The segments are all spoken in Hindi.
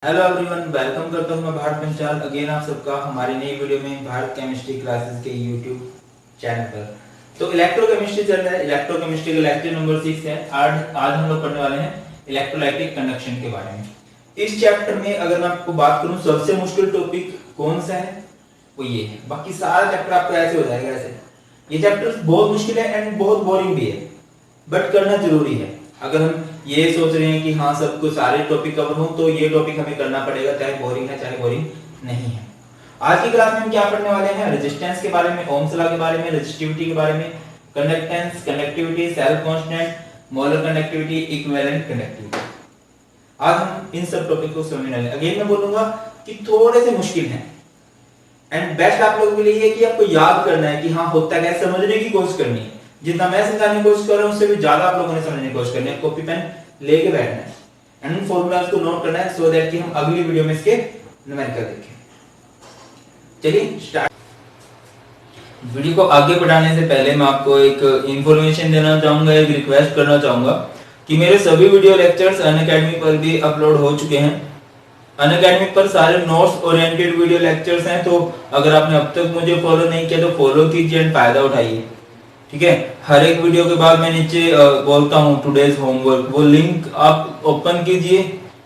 हेलो एवरीवन, वेलकम करता हूँ मैं भारत पंचाल अगेन आप सबका हमारी नई वीडियो में भारत केमिस्ट्री क्लासेस के यूट्यूब चैनल पर। तो इलेक्ट्रोकेमिस्ट्री चल रहा है। इलेक्ट्रोकेमिस्ट्री का लेक्चर नंबर 6 है। आज हम लोग पढ़ने वाले हैं इलेक्ट्रोलाइटिक कंडक्शन के बारे में। इस चैप्टर में अगर मैं आपको बात करूं सबसे मुश्किल टॉपिक कौन सा है वो ये है। बाकी सारा चैप्टर आपको ऐसे हो जाएगा। ऐसे ये चैप्टर बहुत मुश्किल है एंड बहुत बोरिंग भी है, बट करना जरूरी है। अगर हम ये सोच रहे हैं कि हाँ सबको सारे टॉपिक कवर हो तो ये टॉपिक हमें करना पड़ेगा, चाहे बोरिंग है चाहे बोरिंग नहीं है। आज की क्लास में हम क्या पढ़ने वाले हैं? रेजिस्टेंस के बारे में, ओम्स लॉ के बारे में, रेजिस्टिविटी के बारे में, conductance, conductivity, self constant, molar conductivity, equivalent conductivity. आज हम इन सब टॉपिक को समझने वाले हैं। अगेन मैं बोलूंगा कि थोड़े से मुश्किल हैं एंड बेस्ट आप लोगों के लिए है कि आपको याद करना है कि हाँ होता क्या है, समझने की कोशिश करनी है। जितना मैं समझाने की कोशिश कर रहा हूं उससे भी ज्यादा आप लोगों ने समझने की कोशिश करनी है। कॉपी पेन लेके बैठना है एंड उन फॉर्मूलाज को नोट करना है सो दैट कि हम अगली वीडियो में इसके न्यूमेरिकल देखें। चलिए स्टार्ट। वीडियो को आगे बढ़ाने से पहले मैं आपको एक इंफॉर्मेशन देना चाहूंगा, एक रिक्वेस्ट करना चाहूंगा कि मेरे सभी वीडियो लेक्चर्स अनअकैडमी पर भी अपलोड हो चुके हैं। अनअकैडमी पर सारे नोट्स ओरिएंटेड वीडियो लेक्चर्स हैं, तो अगर आपने अब तक मुझे फॉलो नहीं किया तो फॉलो कीजिए एंड फायदा उठाइए। ठीक है, हर एक वीडियो के बाद मैं नीचे बोलता हूँ टुडेज होमवर्क, वो लिंक आप ओपन कीजिए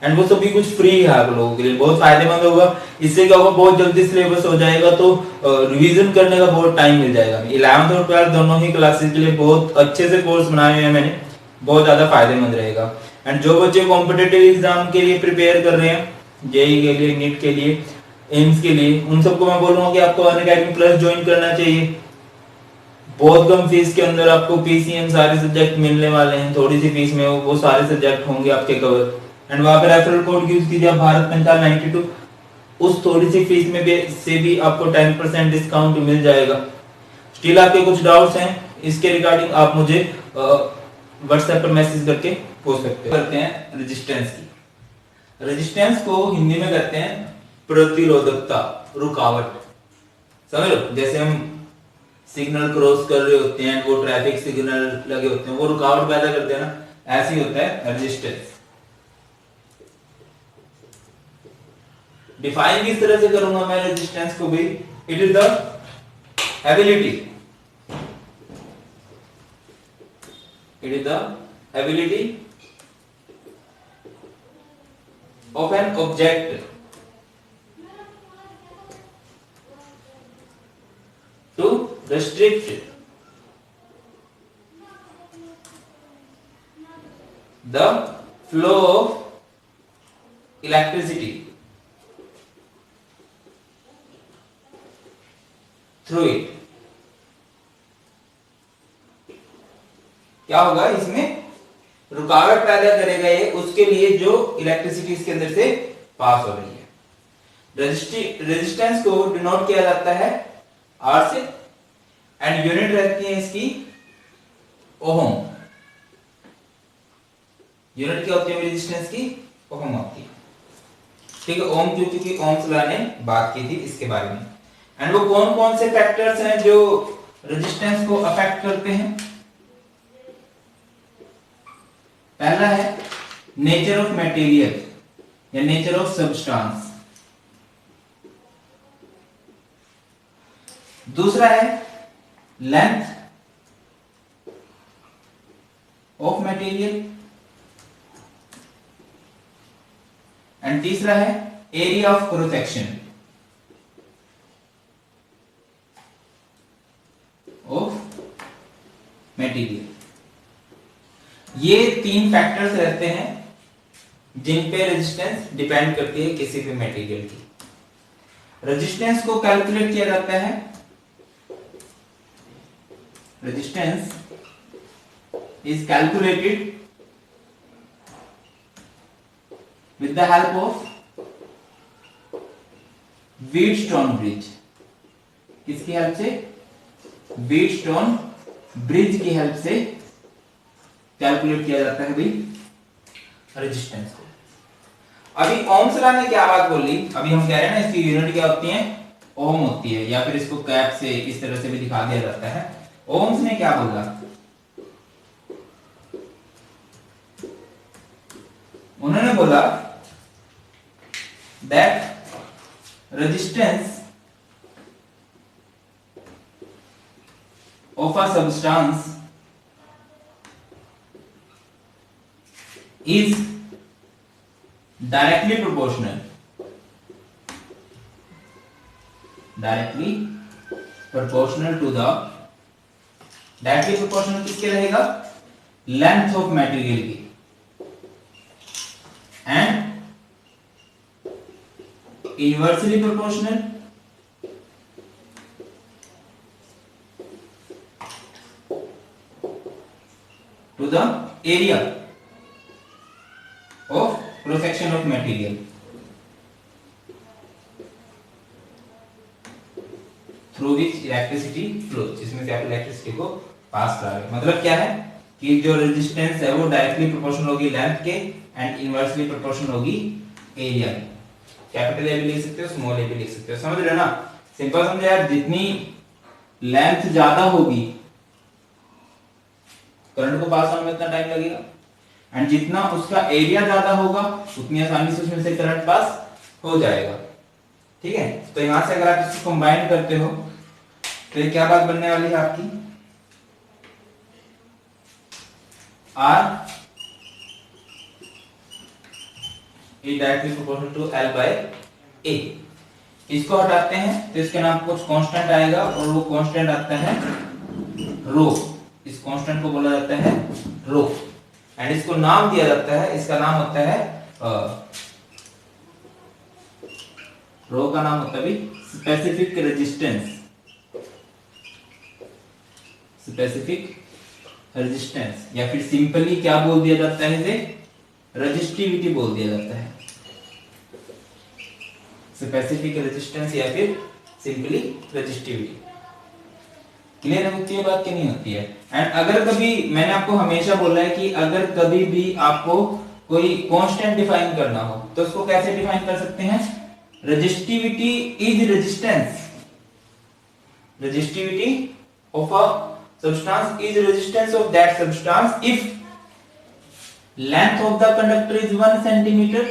एंड वो सभी कुछ फ्री है आप लोगों के लिए, बहुत फायदेमंद होगा। इससे क्या होगा, बहुत जल्दी सिलेबस हो जाएगा तो रिवीजन करने का बहुत टाइम मिल जाएगा। 11th और 12th दोनों ही क्लासेस के लिए बहुत अच्छे से कोर्स बनाए हुए हैं मैंने, बहुत ज्यादा फायदेमंद रहेगा। एंड जो बच्चे कॉम्पिटेटिव एग्जाम के लिए प्रिपेयर कर रहे हैं, जेई के लिए, नीट के लिए, एम्स के लिए, उन सबको मैं बोलूंगा कि आपको अनअकैडमी प्लस ज्वाइन करना चाहिए। बहुत कम फीस के अंदर आपको पीसीएम सारे सब्जेक्ट मिलने वाले हैं। थोड़ी सी फीस में वो सारे सब्जेक्ट होंगे आपके कवर एंड वहां पे रेफरल कोड यूज कीजिए आप भारत पंचाल 92। उस थोड़ी सी फीस में भी आपको 10% डिस्काउंट मिल जाएगा। स्टिल आपके कुछ डाउट्स हैं इसके रिगार्डिंग, आप मुझे व्हाट्सएप पर मैसेज करके पूछ सकते हो। करते हैं रेजिस्टेंस की। रेजिस्टेंस को हिंदी में कहते हैं प्रतिरोधकता, रुकावट। समझ लो, जैसे हम सिग्नल क्रॉस कर रहे होते हैं, वो ट्रैफिक सिग्नल लगे होते हैं, वो रुकावट पैदा करते हैं ना, ऐसे ही होता है रेजिस्टेंस। डिफाइन किस तरह से करूंगा मैं रेजिस्टेंस को भी? It is the ability, it is the ability of an object to restrict the flow of electricity through it। क्या होगा इसमें? रुकावट पैदा करेगा ये उसके लिए जो इलेक्ट्रिसिटी इसके अंदर से पास हो रही है। रेजिस्टेंस को डिनोट किया जाता है आर से एंड यूनिट रहती है इसकी ओहम। यूनिट क्या होती है रेजिस्टेंस की? ओहम होती है। ठीक है, ओम क्योंकि ओम्स लॉ ने बात की थी इसके बारे में। एंड वो कौन कौन से फैक्टर्स हैं जो रेजिस्टेंस को अफेक्ट करते हैं? पहला है नेचर ऑफ मटेरियल या नेचर ऑफ सब्सटेंस। दूसरा है लेंथ ऑफ मटेरियल एंड तीसरा है area of cross section of material. ये 3 फैक्टर्स रहते हैं जिन पे रेजिस्टेंस डिपेंड करती है किसी भी मटेरियल की। रेजिस्टेंस को कैलकुलेट किया जाता है, resistance is calculated with the help of Wheatstone bridge। किसकी हेल्प से? Wheatstone ब्रिज की हेल्प से कैलकुलेट किया जाता है भाई रेजिस्टेंस को। अभी ओम्स लॉ ने क्या बात बोली? अभी हम कह रहे हैं ना इसकी यूनिट क्या होती है? ओम होती है, या फिर इसको कैप से इस तरह से भी दिखा दिया जाता है। ओम्स ने क्या बोला? उन्होंने बोला that resistance of a substance is directly proportional to the directly proportional किसके रहेगा, लेंथ ऑफ मटेरियल की, and inversely proportional to the area of cross section of material through which electricity flow, जिसमें से आप इलेक्ट्रिसिटी को पास करा रहे हैं। मतलब क्या है कि जो रेजिस्टेंस है वो डायरेक्टली प्रोपोर्शनल होगी लेंथ के एंड इनवर्सली प्रोपोर्शनल होगी एरिया की। कैपिटल ए भी लिख सकते हो, स्मॉल ए भी लिख सकते हो, समझ रहे हो ना। सिंपल समझे यार, जितनी लेंथ ज्यादा होगी करंट को पास होने में इतना टाइम लगेगा, एंड जितना उसका एरिया ज्यादा होगा उतनी आसानी से उसमें से करंट पास हो जाएगा। ठीक है, तो यहां से अगर आप इसको कंबाइन करते हो तो ये क्या बात बनने वाली है आपकी, R is directly proportional to L by A। इसको हटाते हैं तो इसके नाम कुछ कांस्टेंट आएगा और वो कांस्टेंट आता है रो। इस कांस्टेंट को बोला जाता है रो, एंड इसको नाम दिया जाता है, इसका नाम होता है रो का नाम होता है स्पेसिफिक रेजिस्टेंस। स्पेसिफिक रेजिस्टेंस या फिर सिंपली क्या बोल दिया जाता है, इसे रेजिस्टिविटी बोल दिया जाता है। स्पेसिफिक रेजिस्टेंस या फिर सिंपली रेजिस्टिविटी। क्लियर होती है बात कि नहीं होती है। एंड अगर कभी, मैंने आपको हमेशा बोला है कि अगर कभी भी आपको कोई कांस्टेंट डिफाइन करना हो तो उसको कैसे डिफाइन कर सकते हैं, resistivity is resistance, resistivity of a substance is resistance of that substance if length of the conductor is 1 centimeter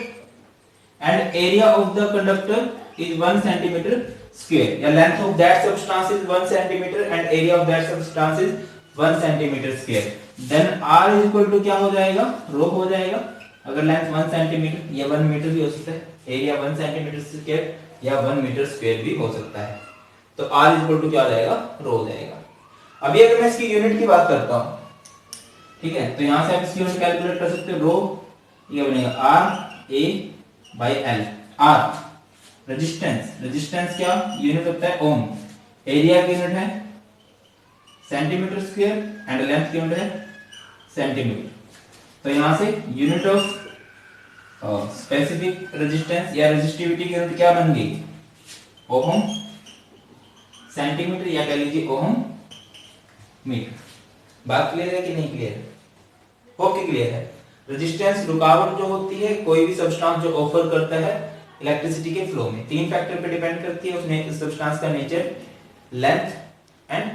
and area of the conductor is 1 centimeter square, या length of that substance is 1 centimeter and area of that substance is 1 centimeter square, then R is equal to क्या हो जाएगा, रो हो जाएगा। अगर लेंथ 1 सेंटीमीटर या 1 मीटर भी हो सकता है, एरिया 1 सेंटीमीटर स्क्वायर या 1 मीटर स्क्वायर भी हो सकता है, तो R इज इक्वल टू क्या आ जाएगा, रो हो जाएगा। अभी अगर मैं इसकी यूनिट की बात करता हूं, ठीक है, तो यहां से आप इसकी यूनिट कैलकुलेट कर सकते हो, रो ये बनेगा R A by L। R resistance, resistance क्या यूनिट होता है, ओम। एरिया की यूनिट है सेंटीमीटर स्क्वायर एंड लेंथ की यूनिट है सेंटीमीटर। तो यहां से यूनिट ऑफ स्पेसिफिक रेजिस्टेंस या रेजिस्टिविटी की यूनिट क्या बन गई, ओम सेंटीमीटर या कह लीजिए ओम मीटर। बात क्लियर है कि नहीं क्लियर है, ओके क्लियर है। रेजिस्टेंस रुकावट जो होती है कोई भी सब्सटेंस जो ऑफर करता है इलेक्ट्रिसिटी के फ्लो में, तीन फैक्टर पे डिपेंड करती है उसने उस सब्सटेंस का nature, length and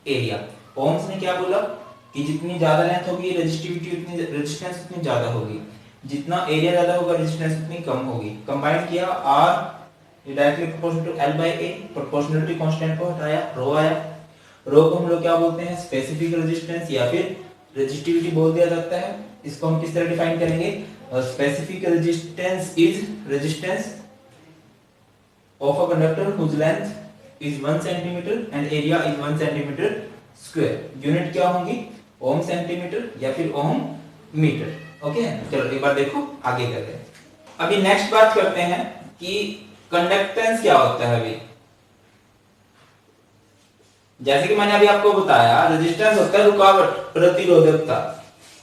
area. Ohm's ने क्या बोला कि जितनी ज्यादा लेंथ होगी रेजिस्टिविटी उतनी, रेजिस्टेंस उतनी ज्यादा होगी, जितना एरिया ज्यादा होगा रेजिस्टेंस उतनी कम होगी। कंबाइन किया, R directly proportional to L by A, proportionality constant को हटाया, रो आया। रो को हम लोग क्या बोलते हैं, स्पेसिफिक रेजिस्टेंस या फिर रेजिस्टिविटी बोल दिया जाता है। इसको हम किस तरह डिफाइन करेंगे, specific resistance is resistance of a conductor whose length is 1 centimetre and area is 1 centimetre square. Unit क्या होंगी, ओम सेंटीमीटर या फिर ओम मीटर। ओके, चलो एक बार देखो आगे करते हैं। अभी नेक्स्ट बात करते हैं कि कंडक्टेंस क्या होता है। अभी जैसे कि मैंने अभी आपको बताया, रेजिस्टेंस होता है रुकावट, प्रतिरोधकता,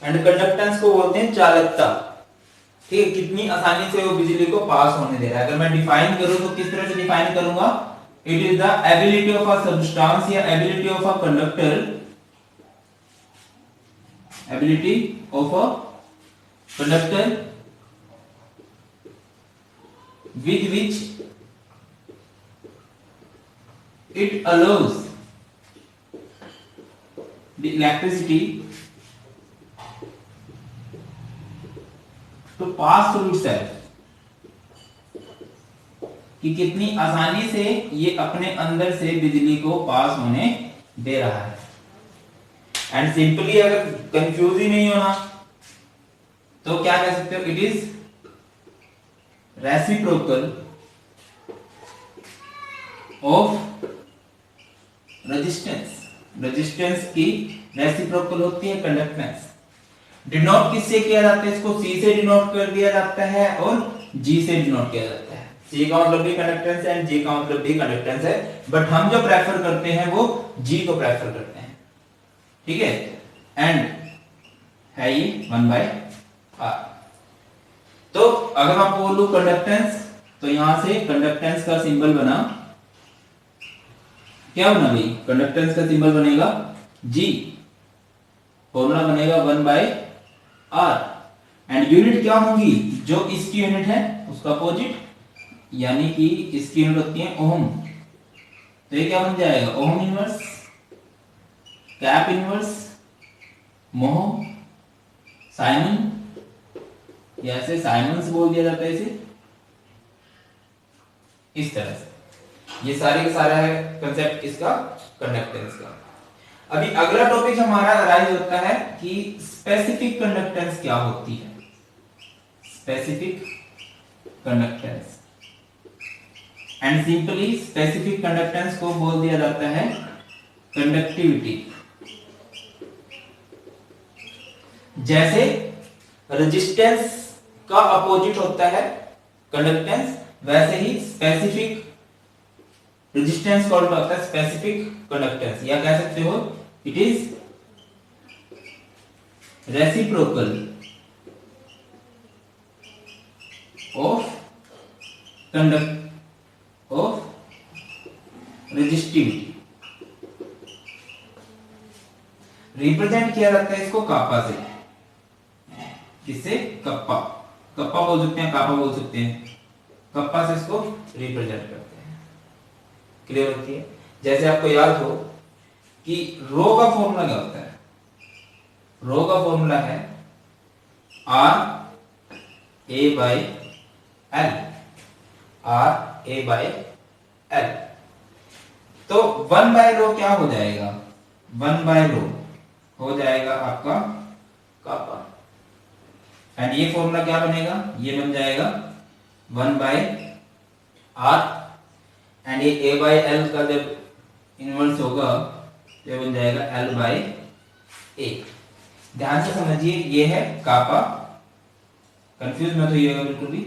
एंड कंडक्टेंस को बोलते हैं चालकता। ठीक है, कितनी आसानी से वो बिजली को पास होने दे रहा है। अगर मैं डिफाइन करूं तो किस तरह से डिफाइन करूंगा, it is the ability of a substance या ability of a conductor, ability of a conductor with which it allows the electricity to pass through itself, कि कितनी आसानी से ये अपने अंदर से बिजली को पास होने दे रहा है। एंड सिंपली अगर कंफ्यूज ही नहीं होना तो क्या कह सकते हो, it is reciprocal of resistance. Resistance की रेसिप्रोकल होती है कंडक्टेंस। डिनोट किससे किया जाता है, इसको C से डिनोट कर दिया जाता है और G से डिनोट किया जाता है। C का मतलब भी कंडक्टेंस है एंड G का मतलब भी कंडक्टेंस है, बट हम जो प्रेफर करते हैं वो G को प्रेफर करते हैं, ठीक है। एंड है ये 1/r। तो अगर मैं बोलूं कंडक्टेंस, तो यहां से कंडक्टेंस का सिंबल बना, क्या बना भाई, कंडक्टेंस का सिंबल बनेगा G, फॉर्मूला बनेगा 1/r। एंड यूनिट क्या होंगी, जो इसकी यूनिट है उसका अपोजिट, यानी कि इसकी यूनिट होती है ओम। तो ये क्या बन जाएगा, ओम इनवर्स, कैप इनवर्स, मोह, साइमन, या ऐसे साइमन्स बोल दिया जाता है इसे, इस तरह से। ये सारे का सारा है कंसेप्ट इसका कंडक्टेंस का। अभी अगला टॉपिक हमारा अराइज होता है कि स्पेसिफिक कंडक्टेंस क्या होती है। Specific conductance, and simply specific conductance को बोल दिया जाता है कंडक्टिविटी। जैसे रेजिस्टेंस का अपोजिट होता है कंडक्टेंस, वैसे ही स्पेसिफिक रेजिस्टेंस का उल्टा होता है स्पेसिफिक कंडक्टेंस, या कह सकते हो it is reciprocal of conduct of resistivity. Represent किया जाता है इसको कापा से, किससे, कप्पा, कप्पा बोल सकते हैं, कापा बोल सकते हैं, कप्पा से इसको रिप्रेजेंट करते हैं। क्लियर होती है। जैसे आपको याद हो कि रो का फॉर्मूला क्या होता है, रो का फॉर्मूला है R A by L, R A by L। तो 1 by रो क्या हो जाएगा, 1 by रो हो जाएगा आपका कापा, एंड ये फॉर्मूला क्या बनेगा, ये बन जाएगा 1 by R, एंड ये A by L का जब इनवर्स होगा तो ये बन जाएगा L by A। ध्यान से समझिए, ये है कापा, कंफ्यूज मत होइएगा बिल्कुल भी।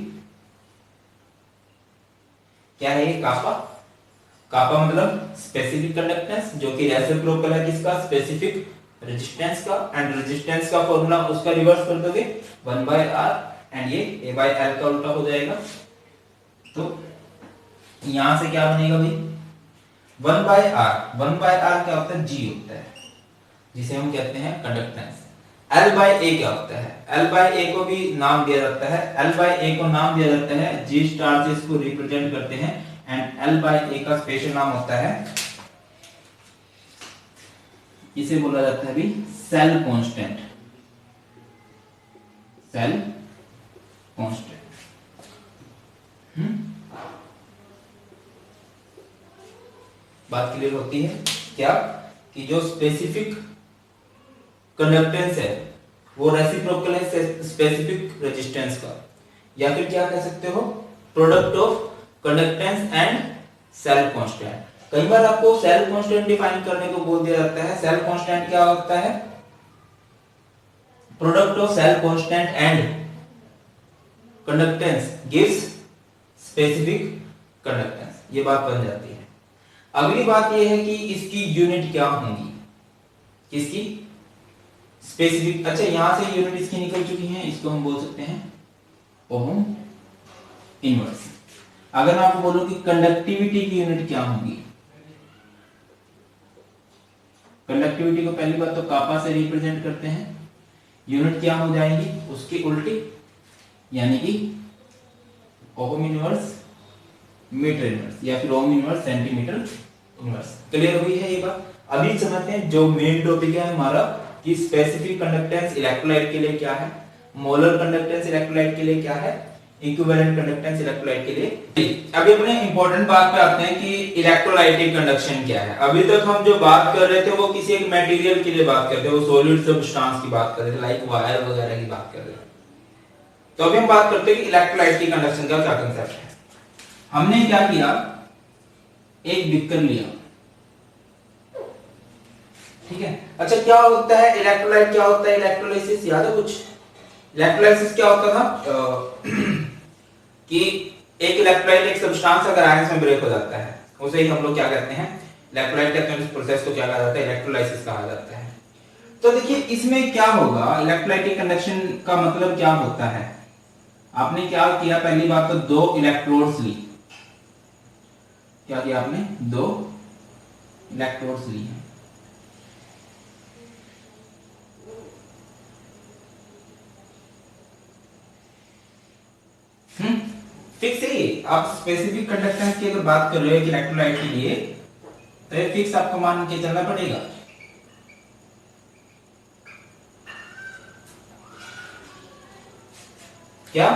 क्या है ये कापा, कापा मतलब स्पेसिफिक कंडक्टेंस, जो कि रेसिप्रोकल है किसका, स्पेसिफिक रेजिस्टेंस का, एंड रेजिस्टेंस का फॉर्मूला उसका रिवर्स कर दोगे 1 by R, एंड ये A by L का उल्टा हो जाएगा। तो यहां से क्या बनेगा भाई, 1 by R, 1 by R क्या होता है, G होता है, जिसे हम कहते हैं कंडक्टेंस। L by A क्या होता है, L by A को भी नाम दिया जाता है, L by A को नाम दिया जाता है G स्टार से इसको रिप्रेजेंट करते हैं, एंड L by A का स्पेशल नाम होता है, इसे बोला जाता है भी सेल कांस्टेंट, सेल कांस्टेंट। बात क्लियर होती है क्या, कि जो स्पेसिफिक कंडक्टेंस है वो रेसिप्रोकल है स्पेसिफिक रेजिस्टेंस का, या फिर क्या कह सकते हो, product of conductance and cell constant. कई बार आपको सेल कांस्टेंट डिफाइन करने को बोल दिया जाता है। सेल कांस्टेंट क्या होता है, product of cell constant and conductance gives specific conductance, ये बात बन जाती है। अगली बात ये है कि इसकी यूनिट क्या होंगी, किसकी, स्पेसिफिक। अच्छा, यहां से यूनिट इसकी निकल चुकी है, इसको हम बोल सकते हैं ओम इनवर्स। अगर मैं आपको बोलूं कि कंडक्टिविटी की यूनिट क्या होगी, कंडक्टिविटी को पहली बात तो कापा से रिप्रेजेंट करते हैं, यूनिट क्या हो जाएंगी उसकी उल्टी, यानी कि ओम इनवर्स मीटर इनवर्स, या फिर ohm inverse centimetre inverse. Clear हुई है ये बात। अभी समझते हैं जो मेन टॉपिक है हमारा, कि स्पेसिफिक कंडक्टेंस इलेक्ट्रोलाइट के लिए क्या है, मोलर कंडक्टेंस इलेक्ट्रोलाइट के लिए क्या है, इक्विवेलेंट कंडक्टेंस इलेक्ट्रोलाइट के लिए। अभी अपने इंपॉर्टेंट बात पे आते हैं कि इलेक्ट्रोलाइटिक कंडक्शन क्या है। अभी तक हम जो बात कर रहे थे वो किसी एक मटेरियल के लिए बात कर रहे थे, वो सॉलिड सब्सटेंस की बात कर रहे थे, लाइक वायर वगैरह की बात कर रहे थे। तो अभी हम बात करते हैं कि इलेक्ट्रोलाइटिक कंडक्शन का क्या कंसेप्ट है। हमने क्या किया, एक बीकर लिया, ठीक है। अच्छा, क्या होता है इलेक्ट्रोलाइट, क्या होता है इलेक्ट्रोलाइसिस, याद है कुछ? इलेक्ट्रोलाइसिस क्या होता था कि एक इलेक्ट्रोलाइट, एक सब्सटेंस अगर आयंस में ब्रेक हो जाता है, उसे ही हम लोग क्या कहते हैं, इलेक्ट्रोलाइट कहते हैं। इस प्रोसेस को क्या कहा जाता है, इलेक्ट्रोलाइसिस कहा जाता है। तो देखिए इसमें क्या होगा, इलेक्ट्रोलाइटिक कंडक्शन का मतलब क्या होता है। आपने क्या किया, पहली बात तो दो इलेक्ट्रोड्स ली, क्या किया आपने, दो इलेक्ट्रोड्स ली हैं, फिक्स है। आप स्पेसिफिक कंडक्टेंस की अगर बात कर रहे हो इलेक्ट्रोलाइट के लिए, तो ये फिक्स आपको मान के चलना पड़ेगा। क्या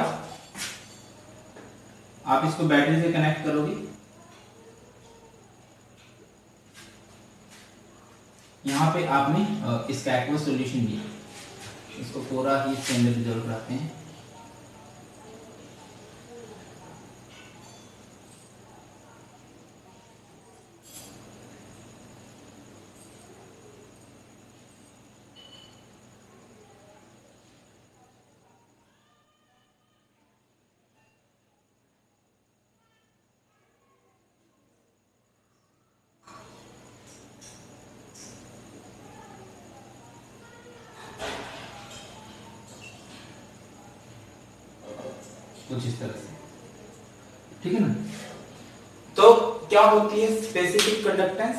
आप इसको बैटरी से कनेक्ट करोगे, यहां पे आपने इसका एक्वा सॉल्यूशन लिया, इसको पूरा ही इसके अंदर डिसॉल्व कराते हैं। कुछ इस तरह से, ठीक है ना। तो क्या होती है specific conductance,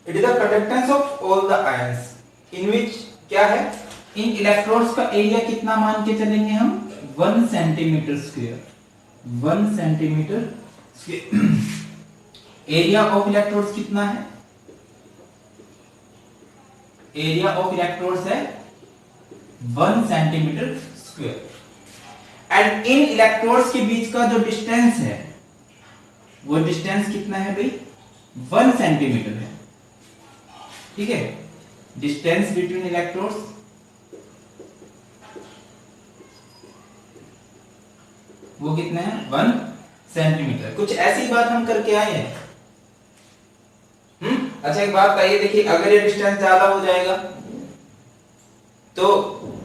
it is the conductance of all the ions in which, क्या है, इन इलेक्ट्रोड्स का एरिया कितना मान के चलेंगे हम, 1 centimetre square, 1 centimetre square. Area of electrodes कितना है, एरिया ऑफ इलेक्ट्रोड्स है 1 centimetre square. And in electrodes के बीच का जो डिस्टेंस है, वो डिस्टेंस कितना है भाई, 1 सेंटीमीटर है, ठीक है। डिस्टेंस बिटवीन इलेक्ट्रोड्स, वो कितना है, 1 सेंटीमीटर। कुछ ऐसी बात हम करके आए हैं। अच्छा एक बात बताइए, देखिए अगर ये डिस्टेंस ज्यादा हो जाएगा तो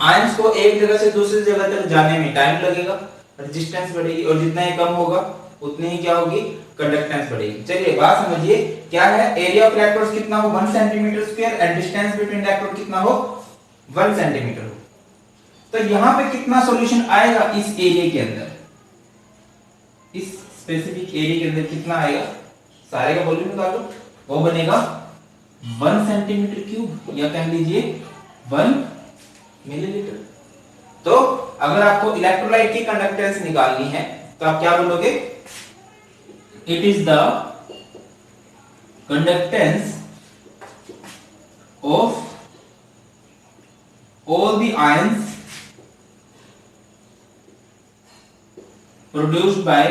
आयंस को एक जगह से दूसरी जगह तक जाने में टाइम लगेगा, रेजिस्टेंस बढ़ेगी, और जितना ही कम होगा उतनी ही क्या होगी, कंडक्टेंस बढ़ेगी। चलिए बात समझिए, क्या है, एरिया ऑफ इलेक्ट्रोड्स कितना हो, 1 centimetre square, and distance between electrode कितना हो, 1 सेंटीमीटर हो। तो यहां पे कितना सॉल्यूशन आएगा इस एरिया के अंदर, इस स्पेसिफिक एरिया के अंदर कितना आएगा, सारे का वॉल्यूम निकालो, वो बनेगा 1 सेंटीमीटर क्यूब, या कह लीजिए 1 मिलीलीटर। तो अगर आपको इलेक्ट्रोलाइट की कंडक्टेंस निकालनी है तो आप क्या बोलोगे, it is the conductance of all the ions produced by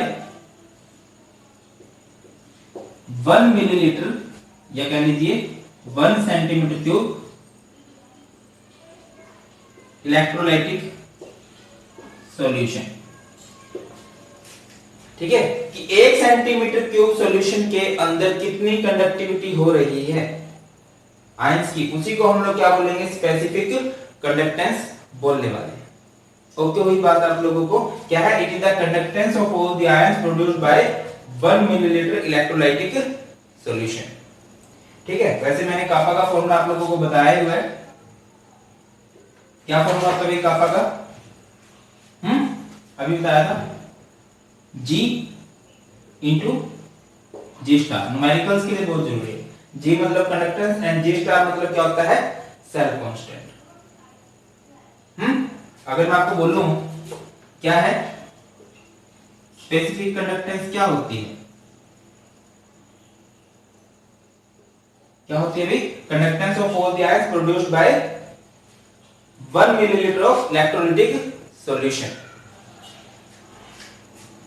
1 millilitre, या कह लीजिए 1 सेंटीमीटर क्यूब इलेक्ट्रोलाइटिक सॉल्यूशन, ठीक है, कि 1 सेंटीमीटर क्यूब सॉल्यूशन के अंदर कितनी कंडक्टिविटी हो रही है आयंस की, उसी को हम लोग क्या बोलेंगे, स्पेसिफिक कंडक्टेंस बोलने वाले हैं। ओके, वही बात आप लोगों को, क्या है, it is the conductance of all the ions produced by 1 millilitre electrolytic solution, ठीक है। वैसे मैंने कापा का फॉर्मूला आप लोगों को बताया हुआ है, क्या फॉर्मूला था कापा का, अभी बताया था, G इंटू जी स्टार, न्यूमेरिकल्स के लिए बहुत जरूरी है। G मतलब कंडक्टेंस एंड G स्टार मतलब क्या होता है, सेल्फ कांस्टेंट। अगर मैं आपको बोलूं क्या है स्पेसिफिक कंडक्टेंस, क्या होती है, क्या होती है भाई, conductance of all the ions produced by 1 millilitre of electrolytic solution.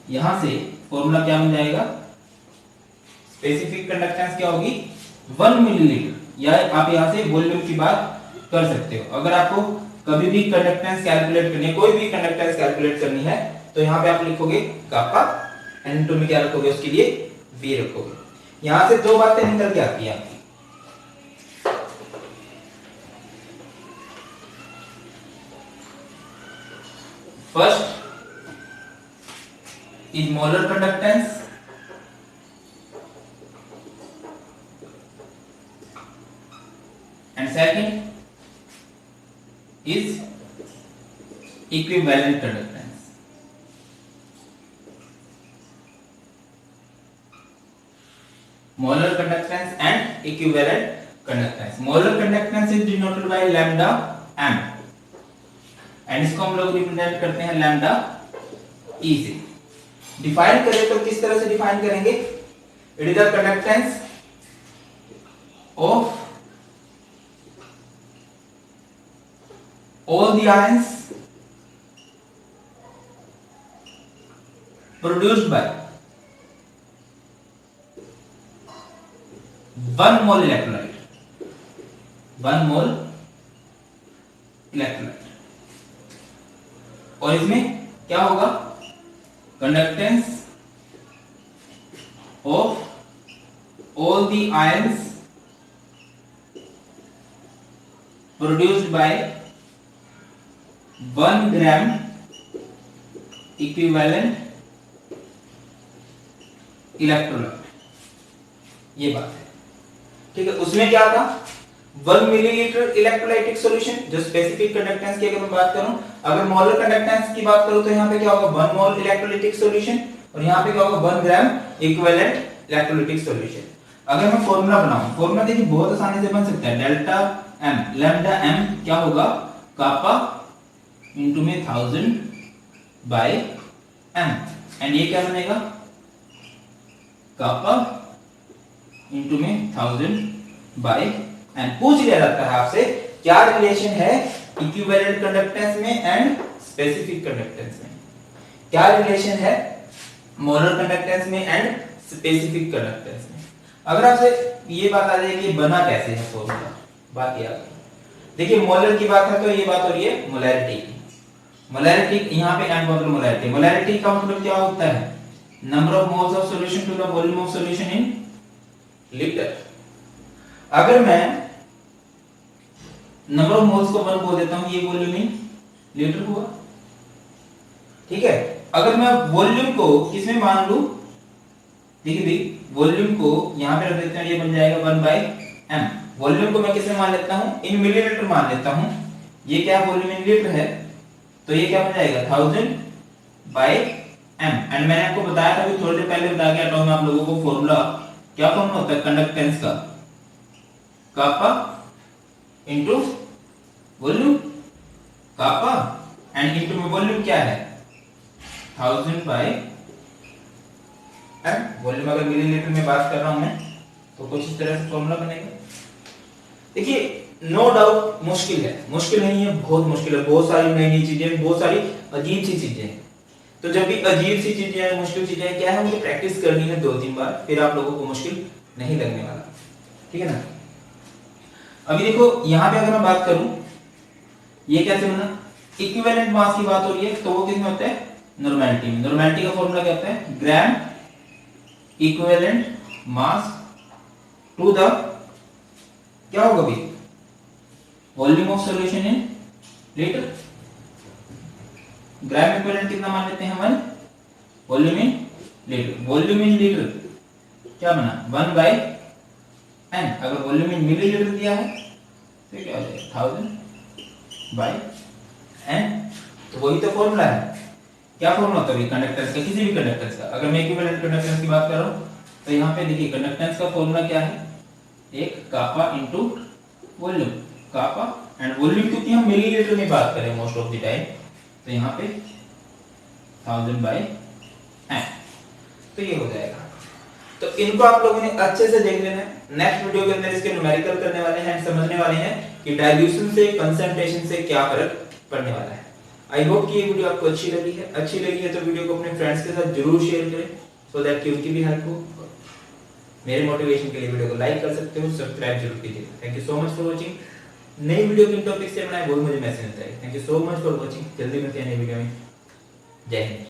यहां से फॉर्मूला क्या बन जाएगा, स्पेसिफिक कंडक्टेंस क्या होगी 1 मिलीलीटर, या आप यहां से वॉल्यूम की बात कर सकते हो। अगर आपको कभी भी कंडक्टेंस कैलकुलेट करनी है, कोई भी कंडक्टेंस कैलकुलेट करनी है, तो यहां पे आप लिखोगे कापा, एन2 में क्या रखोगे, उसके लिए वी रखोगे। यहां से दो बातें निकल के आती है आपकी। First is molar conductance, and second is equivalent conductance. Molar conductance and equivalent conductance. Molar conductance is denoted by lambda m, and इसको हम लोग रिप्रेजेंट करते हैं लैम्डा ई से। डिफाइन करें तो किस तरह से डिफाइन करेंगे, it is the conductance of all the ions produced by 1 mole electrolyte, 1 mole electrolyte. और इसमें क्या होगा, conductance of all the ions produced by 1 gram equivalent electrolyte. ये बात है, ठीक है। उसमें क्या था, 1 मिलीलीटर इलेक्ट्रोलाइटिक सॉल्यूशन, जो स्पेसिफिक कंडक्टेंस की अगर मैं बात करूं, अगर मोलर कंडक्टेंस की बात करूं तो यहां पे क्या होगा 1 मोल इलेक्ट्रोलाइटिक सॉल्यूशन, और यहां पे क्या होगा 1 ग्राम इक्विवेलेंट इलेक्ट्रोलाइटिक सॉल्यूशन। अगर मैं फार्मूला बनाऊं, फार्मूला देखिए बहुत आसानी से बन सकता है, डेल्टा एम, लैम्डा एम क्या होगा, कापा इनटू में 1000 बाय एम, एंड ये क्या बनेगा, कापा इनटू में 1000 बाय एन। पूछ लिया जाता है आपसे क्या रिलेशन है इक्विवेलेंट कंडक्टेंस में एंड स्पेसिफिक कंडक्टेंस में, क्या रिलेशन है मोलर कंडक्टेंस में एंड स्पेसिफिक कंडक्टेंस में। अगर आपसे ये बात आ जाए कि बना कैसे है फॉर्मूला, बात याद देखिए, मोलर की बात है तो ये बात हो रही है मोलैरिटी की। मोलैरिटी यहाँ पे एम मतलब मोलैरिटी, मोलैरिटी का मतलब क्या होता है, number of moles of solution to the volume of solution in litre. अगर मैं नंबर ऑफ मोल्स को 1 बोल देता हूं, ये वॉल्यूम इन लीटर हुआ, ठीक है। अगर मैं वॉल्यूम को किसमें मान लूं, देखिए भाई वॉल्यूम को यहां पे रख देते हैं, ये बन जाएगा 1 बाय m। वॉल्यूम को मैं किसमें मान लेता हूं, इन मिलीलीटर मान लेता हूं, ये क्या वॉल्यूम इन लीटर है, तो ये क्या बन जाएगा 1000 बाय m। एंड मैंने आपको बताया था, अभी थोड़ी देर पहले बता गया था मैं आप लोगों को फॉर्मूला, क्या फॉर्मूला होता है कंडक्टेंस का, kappa into volume, kappa and into में वॉल्यूम क्या है 1000 बाय एम। वॉल्यूम अगर मिलीलीटर में बात कर रहा हूं मैं, तो कुछ इस तरह से फॉर्मूला बनेगा। देखिए नो डाउट मुश्किल है, मुश्किल नहीं है, बहुत मुश्किल है, बहुत सारी नई नई चीजें, बहुत सारी अजीब सी चीजें हैं। तो जब भी अजीब सी चीजें हैं, मुश्किल चीजें क्या है, उनको प्रैक्टिस करनी है 2-3 बार, फिर आप लोगों को मुश्किल नहीं लगने वाला, ठीक है ना। अभी देखो यहां पे अगर मैं बात करूं, ये कैसे बना, इक्विवेलेंट मास की बात हो रही है, तो वो किसमें होता है, नॉर्मेलिटी में। नॉर्मेलिटी का फॉर्मूला क्या होता है, gram equivalent mass to the क्या होगा भाई, volume of solution in litre. Gram equivalent कितना मान लेते हैं 1, volume in litre, volume in litre क्या बना 1 बाय n। अगर वॉल्यूम इन मिलीलीटर दिया है तो क्या हो जाएगा 1000 बाय n। तो वही तो फॉर्मूला है, क्या फॉर्मूला होता है कंडक्टेंस का, किसी भी कंडक्टेंस का। अगर मैं इक्विवेलेंट कंडक्टेंस की बात कर रहा हूं, तो यहाँ पे देखिए कंडक्टेंस का फॉर्मूला क्या है, एक kappa into volume, kappa and volume क्योंकि हम मिलीलीटर में बात करें मोस्ट ऑफ द टाइम, तो यहाँ पे 1000 बाय n, तो ये हो जाएगा। तो इनको आप लोगों ने अच्छे से देख लेना है। नेक्स्ट वीडियो के अंदर इसके न्यूमेरिकल करने वाले हैं, समझने वाले हैं कि डाइल्यूशन से कंसंट्रेशन से क्या फर्क पड़ने वाला है। आई होप कि ये वीडियो आपको अच्छी लगी है तो वीडियो को अपने फ्रेंड्स के साथ जरूर शेयर करें सो दैट कि उनकी भी हेल्प हो। मेरे मोटिवेशन के लिए वीडियो को लाइक कर सकते हो, सब्सक्राइब जरूर कीजिएगा। Thank you so much for watching. नई वीडियो किन टॉपिक से बनाए वो मुझे मैसेज आता है। Thank you so much for watching. जल्दी मिलते हैं नई वीडियो में। जय हिंद।